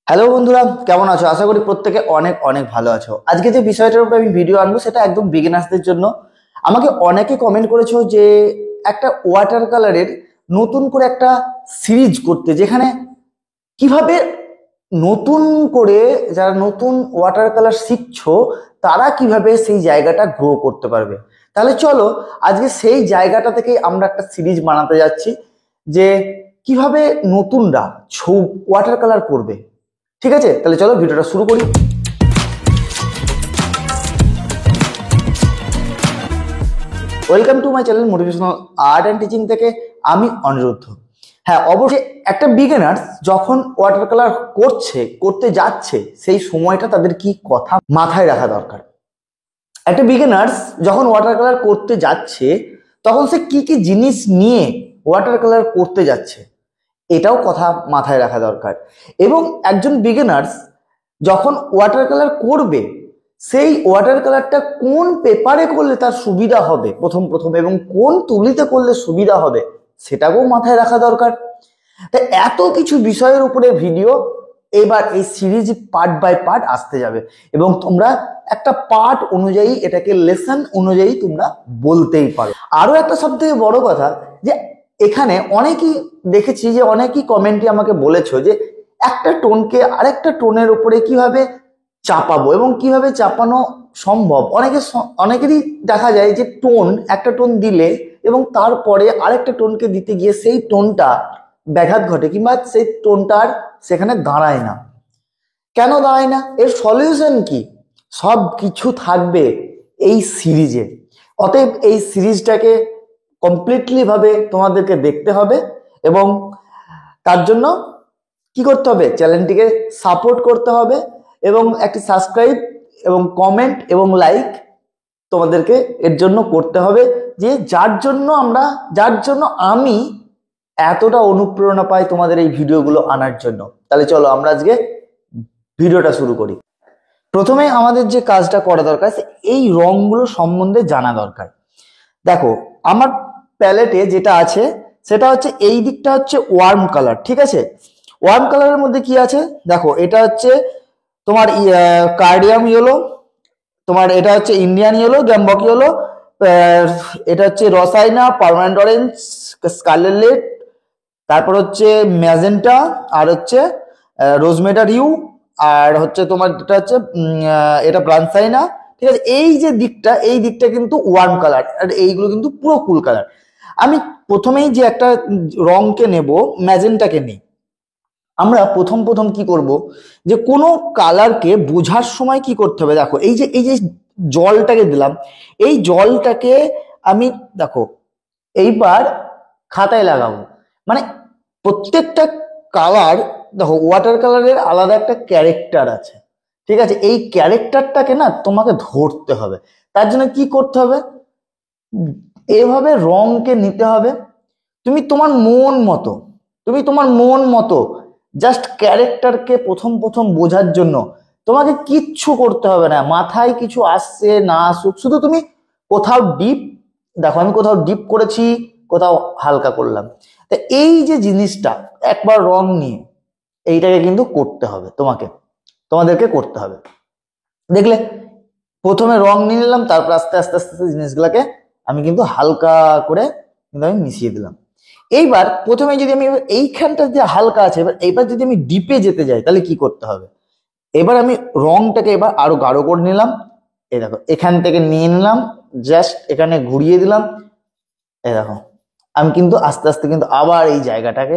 Hello বন্ধুরা, কেমন আছো? আশা করি প্রত্যেকে অনেক অনেক ভালো আছো। আজকে যে বিষয়টার উপর আমি ভিডিও আনবো সেটা একদম বিগিনার্সদের জন্য। আমাকে অনেকে কমেন্ট করেছো যে একটা ওয়াটার কালারের নতুন করে একটা সিরিজ করতে, যেখানে কিভাবে নতুন করে যারা নতুন ওয়াটার কালার শিখছো তারা কিভাবে সেই জায়গাটা গ্রো করতে পারবে। তাহলে চলো আজকে সেই জায়গাটা থেকে আমরা একটা সিরিজ বানাতে যাচ্ছি, যে কিভাবে নতুনরা ওয়াটার কালার করবে। ঠিক আছে, তাহলে চলো ভিডিওটা শুরু করি। Welcome to my channel motivational art and teaching থেকে আমি অনিরুদ্ধ। হ্যাঁ, অবশ্যই একটা বিগিনার্স যখন ওয়াটার কালার করতে যাচ্ছে সেই সময়টা তাদের কি কথা মাথায় রাখা দরকার। একটা বিগিনার্স যখন ওয়াটার কালার করতে যাচ্ছে তখন সে কি কি জিনিস নিয়ে ওয়াটার কালার করতে যাচ্ছে এটাও কথা মাথায় রাখা দরকার। এবং একজন বিগিনার্স যখন ওয়াটার কালার করবে সেই ওয়াটার কালারটা কোন পেপারে করলে তার সুবিধা হবে প্রথম প্রথম, এবং কোন তুলিতে করলে সুবিধা হবে সেটাকেও মাথায় রাখা দরকার। তাই এত কিছু বিষয়ের উপরে ভিডিও এবার এই সিরিজ পার্ট বাই পার্ট আসতে যাবে, এবং তোমরা একটা পার্ট অনুযায়ী এটাকে লেসন অনুযায়ী তোমরা বলতেই পারো। আরো একটা সব থেকে বড় কথা, যে এখানে অনেকেই দেখেছি যে অনেকেই কমেন্টে আমাকে বলেছো যে একটা টোনকে আরেকটা টোনের উপরে কিভাবে চাপাবো এবং কিভাবে চাপানো সম্ভব। অনেকেরই দেখা যায় যে একটা টোন দিলে এবং তারপরে আরেকটা টোনকে দিতে গিয়ে সেই টোনটা ব্যাঘাত ঘটে, কিংবা সেই টোনটা আর সেখানে দাঁড়ায় না। কেন দাঁড়ায় না? এর সলিউশন কি? সব কিছু থাকবে এই সিরিজে। অতএব এই সিরিজটাকে কমপ্লিটলি ভাবে তোমাদেরকে দেখতে হবে, এবং তার জন্য কি করতে হবে? চ্যানেলটিকে সাপোর্ট করতে হবে, এবং একটি সাবস্ক্রাইব এবং কমেন্ট এবং লাইক তোমাদেরকে এর জন্য করতে হবে, যে যার জন্য আমি এতটা অনুপ্রেরণা পাই তোমাদের এই ভিডিওগুলো আনার জন্য। তাহলে চলো আমরা আজকে ভিডিওটা শুরু করি। প্রথমে আমাদের যে কাজটা করা দরকার, এই রংগুলো সম্বন্ধে জানা দরকার। দেখো, আমার প্যালেটে যেটা আছে সেটা হচ্ছে এই দিকটা হচ্ছে ওয়ার্ম কালার। ঠিক আছে, ওয়ার্ম কালারের মধ্যে কি আছে দেখো, এটা হচ্ছে তোমার কার্ডিয়াম ইয়েলো, তোমার এটা হচ্ছে ইন্ডিয়ান ইয়েলো, গ্যাম্বক ইয়েলো, এটা হচ্ছে রসাইনা, পার্মানেন্ট অরেঞ্জ, স্কারলেট, তারপর হচ্ছে ম্যাজেন্টা, আর হচ্ছে রোজমেটার হিউ, আর হচ্ছে তোমার এটা হচ্ছে এটা ব্রানসাইনা। ঠিক আছে, এই দিকটা কিন্তু ওয়ার্ম কালার, আর এইগুলো কিন্তু পুরো কুল কালার। আমি প্রথমেই যে একটা রংকে নেব, ম্যাজেন্টাকে নিই। আমরা প্রথম প্রথম কি করব, যে কোনো কালারকে বোঝার সময় কি করতে হবে, দেখো এই যে জলটাকে দিলাম, এই জলটাকে আমি দেখো এইবার খাতায় লাগাবো। মানে প্রত্যেকটা কালার, দেখো ওয়াটার কালারের আলাদা একটা ক্যারেক্টার আছে। ঠিক আছে, এই ক্যারেক্টারটাকে না তোমাকে ধরতে হবে। তার জন্য কি করতে হবে, এভাবে রংকে নিতে হবে। তুমি তোমার মন মতো জাস্ট ক্যারেক্টারকে প্রথম প্রথম বোঝার জন্য তোমাকে কিচ্ছু করতে হবে না। মাথায় কিছু আসছে না আসুক, শুধু তুমি কোথাও ডিপ, দেখো আমি কোথাও ডিপ করেছি, কোথাও হালকা করলাম। তা এই যে জিনিসটা একবার রং নিয়ে এইটাকে কিন্তু করতে হবে, তোমাদেরকে করতে হবে। দেখলে, প্রথমে রং নিয়ে নিলাম, তারপর আস্তে আস্তে আস্তে আস্তে জিনিসগুলোকে আমি কিন্তু হালকা করে কিন্তু আমি মিশিয়ে দিলাম। এইবার প্রথমে যদি আমি এইখানটা যে হালকা আছে, এইবার যদি আমি ডিপে যেতে যাই তাহলে কি করতে হবে, এবার আমি রংটাকে এবার আরো গাঢ় করে নিলাম। এই দেখো, এখান থেকে নিয়ে নিলাম, জাস্ট এখানে ঘুরিয়ে দিলাম। এই দেখো, আমি কিন্তু আস্তে আস্তে কিন্তু আবার এই জায়গাটাকে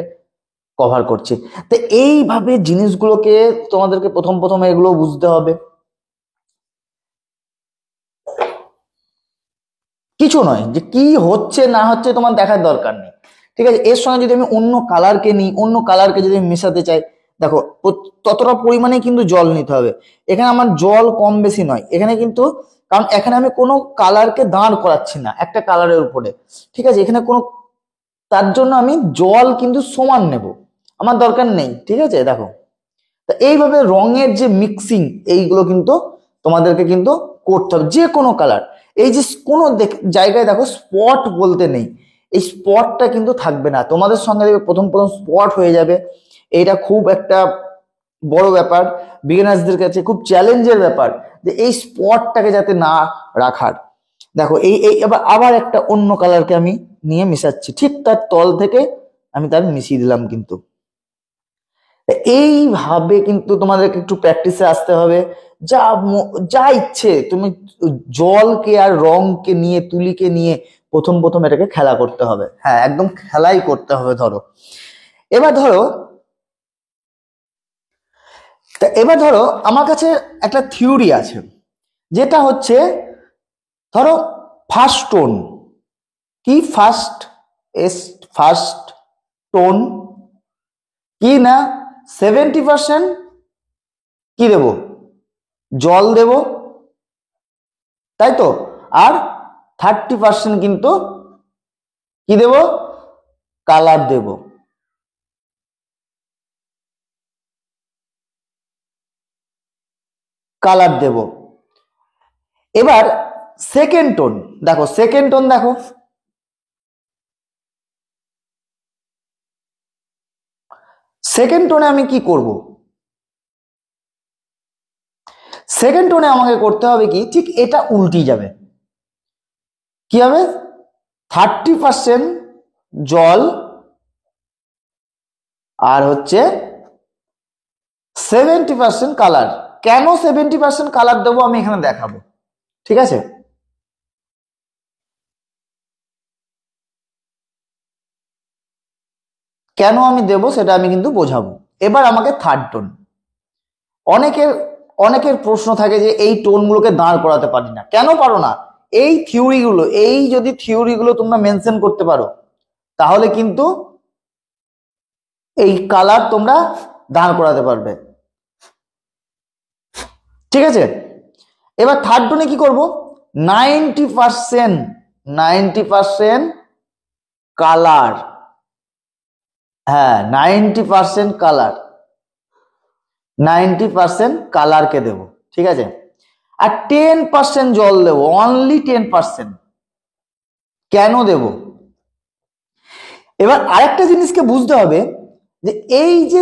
কভার করছি। তো এইভাবে জিনিসগুলোকে তোমাদেরকে প্রথম প্রথম এগুলো বুঝতে হবে। কিছু নয় যে কি হচ্ছে না হচ্ছে তোমার দেখার দরকার নেই। ঠিক আছে, এর সঙ্গে যদি আমি অন্য কালারকে নিই, অন্য কালারকে যদি আমি মেশাতে চাই, দেখো ততটা পরিমাণে কিন্তু জল নিতে হবে। এখানে আমার জল কম বেশি নয় এখানে কিন্তু, কারণ এখানে আমি কোনো কালারকে দাঁড় করাচ্ছি না একটা কালারের উপরে। ঠিক আছে, এখানে কোনো, তার জন্য আমি জল কিন্তু সমান নেব, আমার দরকার নেই। ঠিক আছে, দেখো, তা এইভাবে রঙের যে মিক্সিং এইগুলো কিন্তু তোমাদেরকে কিন্তু করতে হবে। যে কোনো কালার, এই যে কোনো জায়গায় দেখো স্পট বলতে নেই, এই স্পটটা কিন্তু থাকবে না তোমাদের সঙ্গে। প্রথম প্রথম স্পট হয়ে যাবে, এইটা খুব একটা বড় ব্যাপার, বিগিনার্সদের কাছে খুব চ্যালেঞ্জের ব্যাপার যে এই স্পটটাকে যাতে না রাখার। দেখো এই এই আবার একটা অন্য কালারকে আমি নিয়ে মিশাচ্ছি, ঠিক তার তল থেকে আমি তার মিশিয়ে দিলাম। কিন্তু এইভাবে কিন্তু তোমাদেরকে একটু প্র্যাকটিসে আসতে হবে। যা যা ইচ্ছে তুমি জলকে আর রংকে নিয়ে, তুলিকে নিয়ে প্রথম প্রথম এটাকে খেলা করতে হবে। হ্যাঁ, একদম খেলাই করতে হবে। এবার ধরো আমার কাছে একটা থিওরি আছে, যেটা হচ্ছে ধরো ফার্স্ট টোন কি, ফার্স্ট টোন কি না 70% কি দেব, জল দেব, তাই তো। আর 30% কিন্তু কি দেব, কালার দেব। এবার সেকেন্ড টোন দেখো, সেকেন্ড টোনে আমি কি করব, সেকেন্ড টোনে আমাকে করতে হবে কি, ঠিক এটা উল্টি যাবে। কি হবে, 30% জল আর হচ্ছে 70% কালার। কেন 70% কালার দেবো আমি এখানে দেখাবো, ঠিক আছে। কেন আমি দেব সেটা আমি কিন্তু বোঝাবো। এবার আমাকে থার্ড টোন, অনেকের অনেকের প্রশ্ন থাকে যে এই টোনগুলোকে দাঁড় করাতে পারি না। কেন পারো না, এই থিওরিগুলো, এই যদি থিওরিগুলো তোমরা মেনশন করতে পারো তাহলে কিন্তু এই কালার তোমরা দাঁড় করাতে পারবে, ঠিক আছে। এবার থার্ড টোনে কি করব, 90% কালার, হ্যাঁ 90% কালারকে দেব, ঠিক আছে। আর 10% জল দেবো, অনলি 10%। কেন দেব, এবার আরেকটা জিনিসকে বুঝতে হবে যে এই যে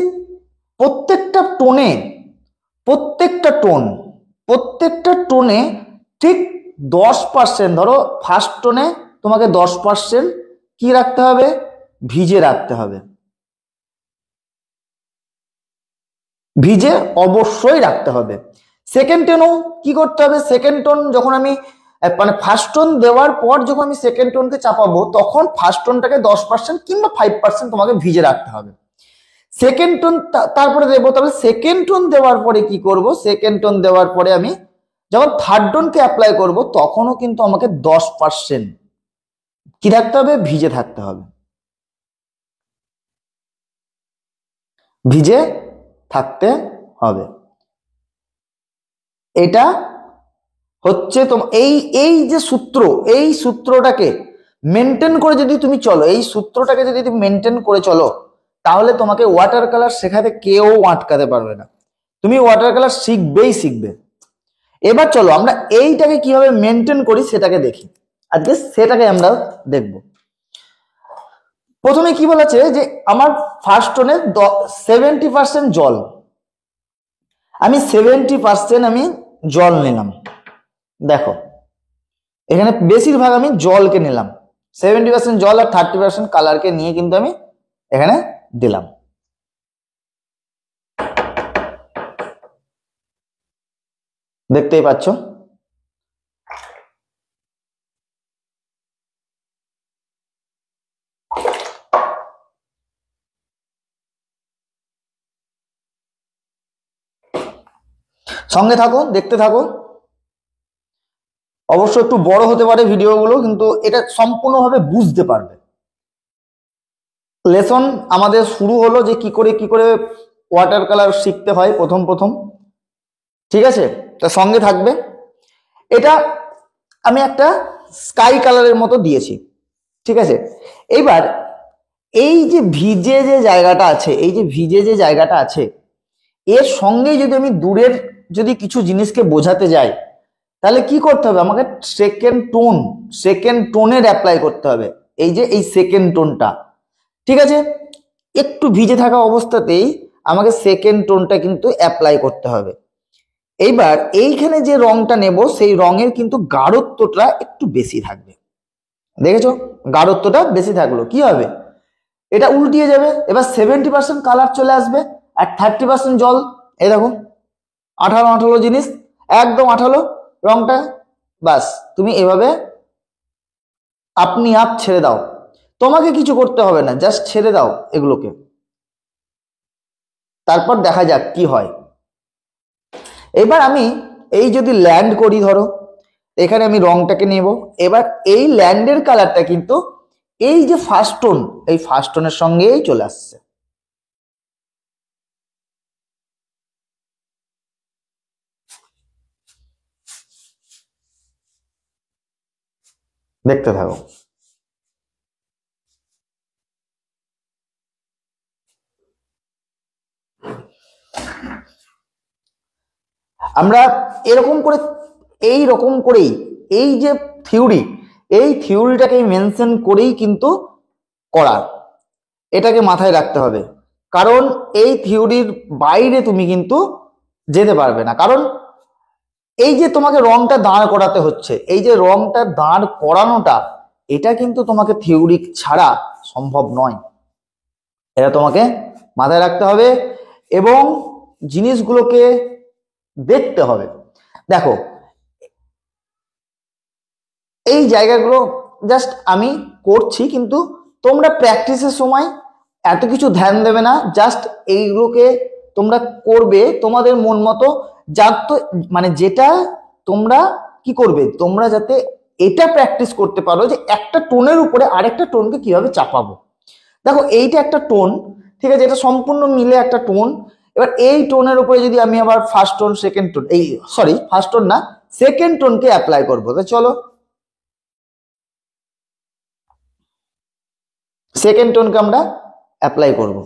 প্রত্যেকটা টোনে, প্রত্যেকটা টোনে ঠিক 10%, ধরো ফার্স্ট টোনে তোমাকে 10% কি রাখতে হবে, ভিজে রাখতে হবে, ভিজে অবশ্যই রাখতে হবে। সেকেন্ড টোনও কি করতে হবে, সেকেন্ড টোন যখন আমি মানে ফার্স্ট টোন দেওয়ার পর যখন আমি সেকেন্ড টোনকে চাপাবো তখন ফার্স্ট টোনটাকে 10% কিংবা 5% তোমাকে ভিজে রাখতে হবে। সেকেন্ড টোন তারপরে দেবো, তাহলে সেকেন্ড টোন দেওয়ার পরে কি করব, সেকেন্ড টোন দেওয়ার পরে আমি যখন থার্ড টোনকে অ্যাপ্লাই করব তখনও কিন্তু আমাকে 10% কি থাকতে হবে, ভিজে থাকতে হবে, ভিজে থাকতে হবে। এটা হচ্ছে এই এই যে সূত্র, এই সূত্রটাকে মেনটেন করে যদি তুমি চলো, এই সূত্রটাকে যদি তুমি মেনটেন করে চলো তাহলে তোমাকে ওয়াটার কালার শেখাতে কেউ আটকাতে পারবে না, তুমি ওয়াটার কালার শিখবে। এবার চলো আমরা এইটাকে কিভাবে মেনটেন করি সেটাকে দেখি, আজকে সেটাকে আমরা দেখব। প্রথমে কি বলেছে যে আমার ফার্স্ট টোনে 70% জল, আমি 70% আমি জল নিলাম। দেখো এখানে বেশিরভাগ আমি জলকে নিলাম, 70% জল আর 30% কালারকে নিয়ে কিন্তু আমি এখানে দিলাম। দেখতেই পাচ্ছ, সঙ্গে থাকো, দেখতে থাকো। অবশ্য একটু বড় হতে পারে ভিডিওগুলো, কিন্তু এটা সম্পূর্ণভাবে বুঝতে পারবে। লেসন আমাদের শুরু হলো যে কি করে ওয়াটার কালার শিখতে হয় প্রথম, ঠিক আছে। তা সঙ্গে থাকবে। এটা আমি একটা স্কাই কালারের মতো দিয়েছি, ঠিক আছে। এইবার এই যে ভিজে যে জায়গাটা আছে, এর সঙ্গে যদি আমি দূরের যদি কিছু জিনিসকে বোঝাতে যাই তাহলে কি করতে হবে, আমাকে সেকেন্ড টোনের অ্যাপ্লাই করতে হবে। এই যে এই সেকেন্ড টোনটা, ঠিক আছে। একটু ভিজে থাকা অবস্থাতেই আমাকে সেকেন্ড টোনটা কিন্তু অ্যাপ্লাই করতে হবে। এইবার এইখানে যে রংটা নেব সেই রঙের কিন্তু গাঢ়ত্বটা একটু বেশি থাকবে। দেখেছো, গাঢ়ত্বটা বেশি থাকলো কি হবে, এটা উল্টিয়ে যাবে। এবার 70% কালার চলে আসবে আর 30% জল। এই দেখো আঠালো আঠালো জিনিস, একদম আঠালো রংটা। বাস তুমি এভাবে আপনি আপ ছেড়ে দাও, তোমাকে কিছু করতে হবে না, জাস্ট ছেড়ে দাও এগুলোকে, তারপর দেখা যাক কি হয়। এবার আমি এই যদি ল্যান্ড করি, ধরো এখানে আমি রংটাকে নেব। এবার এই ল্যান্ডের কালারটা কিন্তু এই যে ফার্স্ট টোন, এই ফার্স্ট টোনের সঙ্গেই চলে আসছে। দেখতে থাকো। আমরা এরকম করে, এই রকম করেই, এই যে থিওরি, এই থিওরিটাকে মেনশন করেই কিন্তু করা, এটাকে মাথায় রাখতে হবে। কারণ এই থিওরির বাইরে তুমি কিন্তু যেতে পারবে না। কারণ এই যে তোমাকে রংটা দাঁড় করাতে হচ্ছে, এই যে রংটা দাঁড় করানোটা, এটা কিন্তু তোমাকে থিওরি ছাড়া সম্ভব নয়। এটা তোমাকে মাথায় রাখতে হবে এবং জিনিসগুলোকে দেখতে হবে। দেখো এই জায়গাগুলো জাস্ট আমি করছি, কিন্তু তোমরা প্র্যাকটিসের সময় এত কিছু ধ্যান দেবে না, জাস্ট এইগুলোকে তোমরা করবে তোমাদের মন মতো। যা তো মানে যেটা তোমরা কি করবে, তোমরা যাতে এটা প্র্যাকটিস করতে পারো যে একটা টোনের উপরে আরেকটা টোনকে কিভাবে চাপাবো। দেখো এইটা একটা টোন, ঠিক আছে, এটা সম্পূর্ণ মিলে একটা টোন। এবার এই টোনের উপরে যদি আমি আবার ফার্স্ট টোন সেকেন্ড টোন, এই সরি ফার্স্ট টোন না, সেকেন্ড টোনকে অ্যাপ্লাই করবো, তো চলো সেকেন্ড টোনকে আমরা অ্যাপ্লাই করব।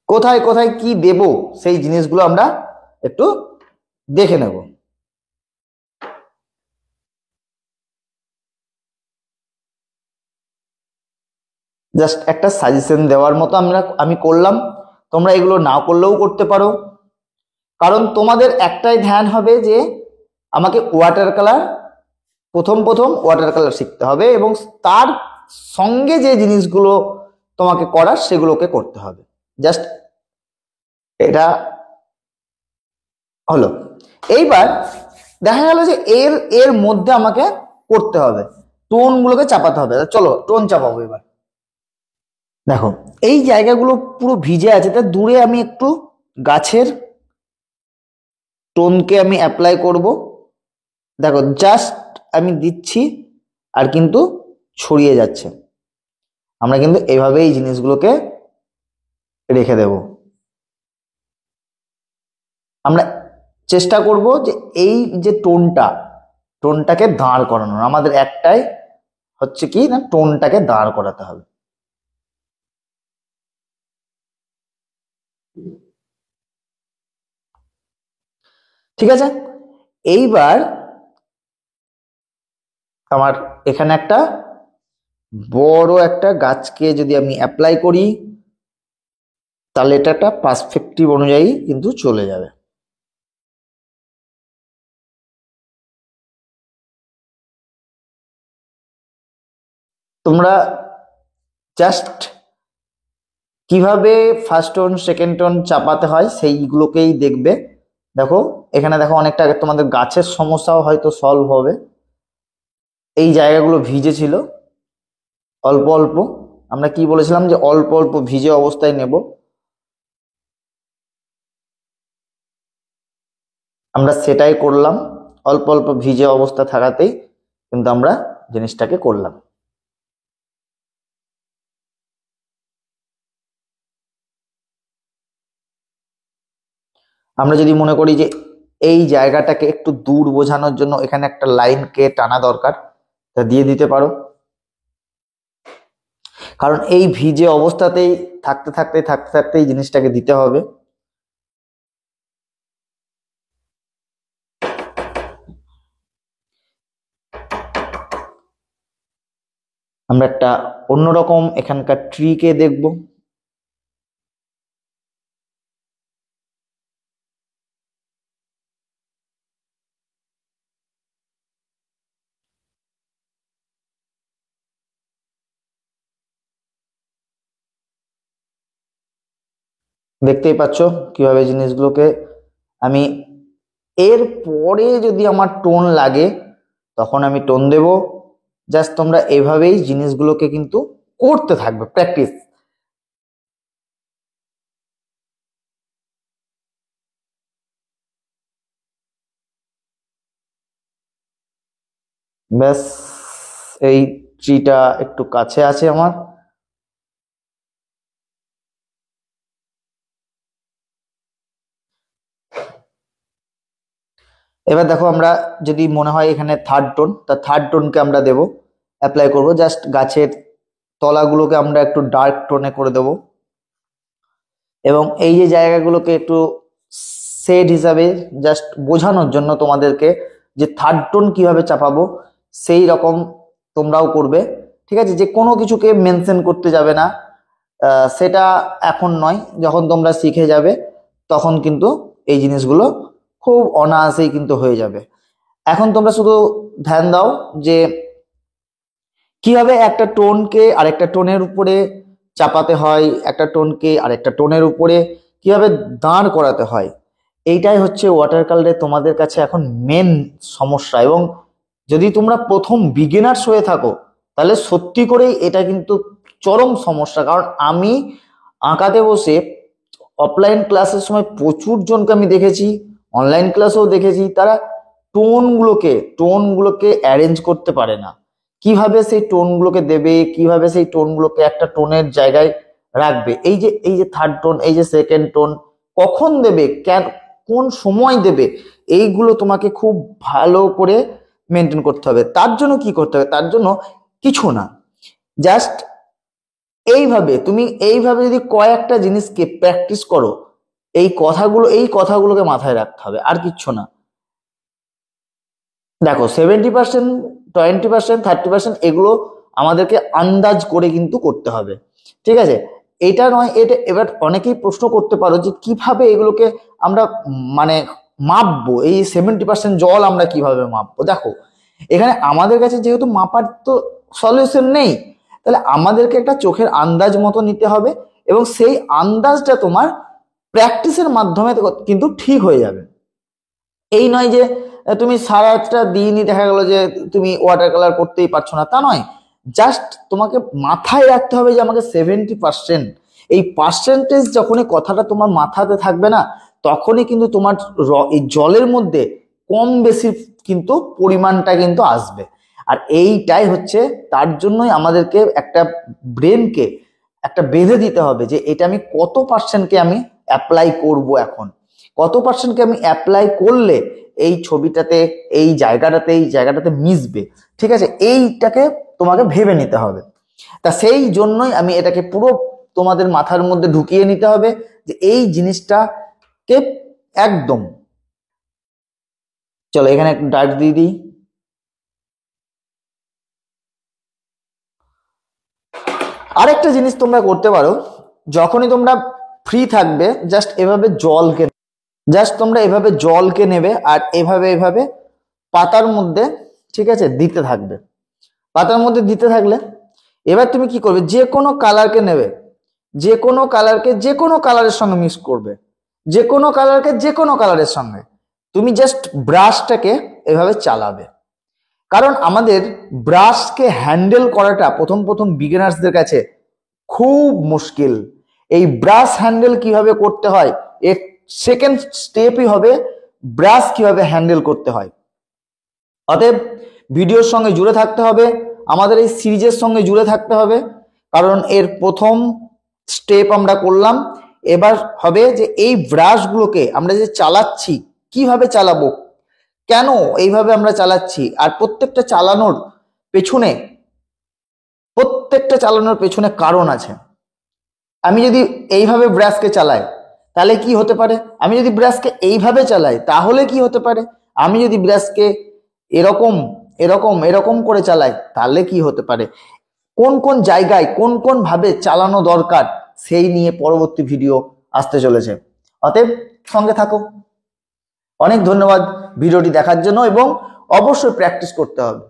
কোথায় কোথায় কি দেব সেই জিনিসগুলো আমরা একটু দেখে নেব। জাস্ট একটা সাজেশন দেওয়ার মতো আমি করলাম, তোমরা এগুলো না করলেও করতে পারো। কারণ তোমাদের একটাই ধ্যান হবে যে আমাকে ওয়াটার কালার, প্রথম প্রথম ওয়াটার কালার শিখতে হবে এবং তার সঙ্গে যে জিনিসগুলো তোমাকে করার সেগুলোকে করতে হবে। জাস্ট এটা হলো। এইবার দেখা গেল যে এর এর মধ্যে আমাকে করতে হবে, টোন গুলোকে চাপাতে হবে। চলো টোন চাপাবো এবার। দেখো এই জায়গাগুলো পুরো ভিজে আছে, তা দূরে আমি একটু গাছের টোনকে আমি অ্যাপ্লাই করব। দেখো জাস্ট আমি দিচ্ছি আর কিন্তু ছড়িয়ে যাচ্ছে। আমরা কিন্তু এভাবে এই জিনিসগুলোকে রেখে দেব। আমরা চেষ্টা করব যে এই যে টোনটাকে দাঁড় করানোর, আমাদের একটাই হচ্ছে কি না, টোনটাকে দাঁড় করাতে হবে। ঠিক আছে, এইবার আমার এখানে একটা বড় একটা গাছকে যদি আমি অ্যাপ্লাই করি, তাহলে এটা একটা পার্সপেক্টিভ অনুযায়ী কিন্তু চলে যাবে। তোমরা জাস্ট কিভাবে ফার্স্ট টোন সেকেন্ড টোন চাপাতে হয় সেইগুলোকেই দেখবে। দেখো এখানে দেখো অনেকটা তোমাদের গাছের সমস্যাও হয়তো সলভ হবে। এই জায়গাগুলো ভিজে ছিল অল্প অল্প, আমরা কি বলেছিলাম যে অল্প অল্প ভিজে অবস্থায় নেব। আমরা সেটাই করলাম, অল্প অল্প ভিজে অবস্থা থাকাতেই কিন্তু আমরা জিনিসটাকে করলাম। আমরা যদি মনে করি যে এই জায়গাটাকে একটু দূর বোঝানোর জন্য এখানে একটা লাইনকে টানা দরকার, তা দিয়ে দিতে পারো। কারণ এই ভিজে অবস্থাতেই থাকতে থাকতে থাকতে থাকতে এই জিনিসটাকে দিতে হবে। আমরা একটা অন্যরকম এখানকার ট্রিকে দেখব। দেখতেই পাচ্ছ কিভাবে জিনিসগুলোকে আমি এর পরে যদি আমার টোন লাগে তখন আমি টোন দেব। জাস্ট তোমরা এভাবেই জিনিসগুলোকে কিন্তু করতে থাকবে, প্র্যাকটিস। ব্যাস, এই ট্রিটা একটু কাছে আছে আমার। এবার দেখো, আমরা যদি মনে হয় এখানে থার্ড টোন, তা থার্ড টোনকে আমরা দেব, অ্যাপ্লাই করব। জাস্ট গাছের তলাগুলোকে আমরা একটু ডার্ক টোনে করে দেব, এবং এই যে জায়গাগুলোকে একটু শেড হিসাবে জাস্ট বোঝানোর জন্য তোমাদেরকে যে থার্ড টোন কিভাবে চাপাবো সেই রকম তোমরাও করবে। ঠিক আছে, যে কোনো কিছুকে মেনশন করতে যাবে না, সেটা এখন নয়, যখন তোমরা শিখে যাবে তখন কিন্তু এই জিনিসগুলো খুব অনায়াসেই কিন্তু হয়ে যাবে। এখন তোমরা শুধু ধ্যান দাও যে কিভাবে একটা টোনকে আরেকটা টোনের উপরে চাপাতে হয়, একটা টোনকে আরেকটা টোনের উপরে কিভাবে দাঁড় করাতে হয়। এইটাই হচ্ছে ওয়াটার কালারে তোমাদের কাছে এখন মেন সমস্যা। এবং যদি তোমরা প্রথম বিগিনার্স হয়ে থাকো তাহলে সত্যি করেই এটা কিন্তু চরম সমস্যা। কারণ আমি আঁকাতে বসে অফলাইন ক্লাসের সময় প্রচুর জনকে আমি দেখেছি, অনলাইন ক্লাসেও দেখেছি, তারা টোনগুলোকে অ্যারেঞ্জ করতে পারে না। কিভাবে সেই টোনগুলোকে দেবে, কিভাবে সেই টোনগুলোকে একটা টোনের জায়গায় রাখবে, এই যে থার্ড টোন, এই যে সেকেন্ড টোন কখন দেবে, কোন সময় দেবে, এইগুলো তোমাকে খুব ভালো করে মেনটেন করতে হবে। তার জন্য কি করতে হবে? তার জন্য কিছু না, জাস্ট এইভাবে যদি কয়েকটা জিনিসকে প্র্যাকটিস করো, এই কথাগুলোকে মাথায় রাখতে হবে, আর কিচ্ছু না। দেখো, 70%, 20%, 30% এগুলো আমাদেরকে আন্দাজ করে কিন্তু করতে হবে। ঠিক আছে, এটা নয়, এটা এবার অনেকেই প্রশ্ন করতে পারো যে কিভাবে এগুলোকে আমরা মানে মাপবো, এই 70% জল আমরা কিভাবে মাপবো। দেখো, এখানে আমাদের কাছে যেহেতু মাপার তো সলিউশন নেই, তাহলে আমাদেরকে একটা চোখের আন্দাজ মতো নিতে হবে, এবং সেই আন্দাজটা তোমার প্র্যাকটিসের মাধ্যমে কিন্তু ঠিক হয়ে যাবে। এই নয় যে তুমি সারা একটা দিনই দেখা গেল যে তুমি ওয়াটার কালার করতেই পারছো না, তা নয়। জাস্ট তোমাকে মাথায় রাখতে হবে যে আমাকে 70%, এই পার্সেন্টেজ যখনই কথাটা তোমার মাথাতে থাকবে না, তখনই কিন্তু তোমার এই জলের মধ্যে কম বেশি কিন্তু পরিমাণটা কিন্তু আসবে। আর এইটাই হচ্ছে, তার জন্যই আমাদেরকে একটা ব্রেনকে একটা বেঁধে দিতে হবে যে এটা আমি কত পার্সেন্টকে আমি অ্যাপ্লাই করব, এখন কত পার্সেন্টকে আমি অ্যাপ্লাই করলে এই ছবিটাতে, এই জায়গাটাতে মিশবে। ঠিক আছে, এইটাকে তোমাকে ভেবে নিতে হবে। তা সেই জন্যই আমি এটাকে পুরো তোমাদের মাথার মধ্যে ঢুকিয়ে নিতে হবে যে এই জিনিসটাকে একদম। চলো এখানে একটু ডার্ক দিয়ে দিই। আরেকটা জিনিস তোমরা করতে পারো, যখনই তোমরা ফ্রি থাকবে তোমরা এভাবে জলকে নেবে আর এভাবে এভাবে পাতার মধ্যে, ঠিক আছে, দিতে থাকবে। পাতার মধ্যে দিতে থাকলে এবার তুমি কি করবে, যে কোনো কালারকে নেবে, যে কোনো কালারের সঙ্গে মিক্স করবে, যে কোনো কালারের সঙ্গে তুমি জাস্ট ব্রাশটাকে এভাবে চালাবে। কারণ আমাদের ব্রাশকে হ্যান্ডেল করাটা প্রথম প্রথম বিগিনার্সদের কাছে খুব মুশকিল। এই ব্রাশ হ্যান্ডেল কিভাবে করতে হয়, এর সেকেন্ড স্টেপই হবে ব্রাশ কিভাবে হ্যান্ডেল করতে হয়। অতএব ভিডিওর সঙ্গে জুড়ে থাকতে হবে, আমাদের এই সিরিজের সঙ্গে জুড়ে থাকতে হবে। কারণ এর প্রথম স্টেপ আমরা করলাম, এবার হবে যে এই ব্রাশগুলোকে আমরা যে চালাচ্ছি, কিভাবে চালাবো, কেন এইভাবে আমরা চালাচ্ছি, আর প্রত্যেকটা চালানোর পেছনে কারণ আছে। আমি যদি এইভাবে ব্রাশকে চালাই তাহলে কি হতে পারে, আমি যদি ব্রাশকে এইভাবে চালাই তাহলে কি হতে পারে, আমি যদি ব্রাশকে এরকম এরকম এরকম করে চালাই তাহলে কি হতে পারে। কোন কোন জায়গায় কোন কোন ভাবে চালানো দরকার সেই নিয়ে পরবর্তী ভিডিও আসতে চলেছে। অতএব সঙ্গে থাকো। অনেক ধন্যবাদ ভিডিওটি দেখার জন্য, এবং অবশ্যই প্র্যাকটিস করতে হবে।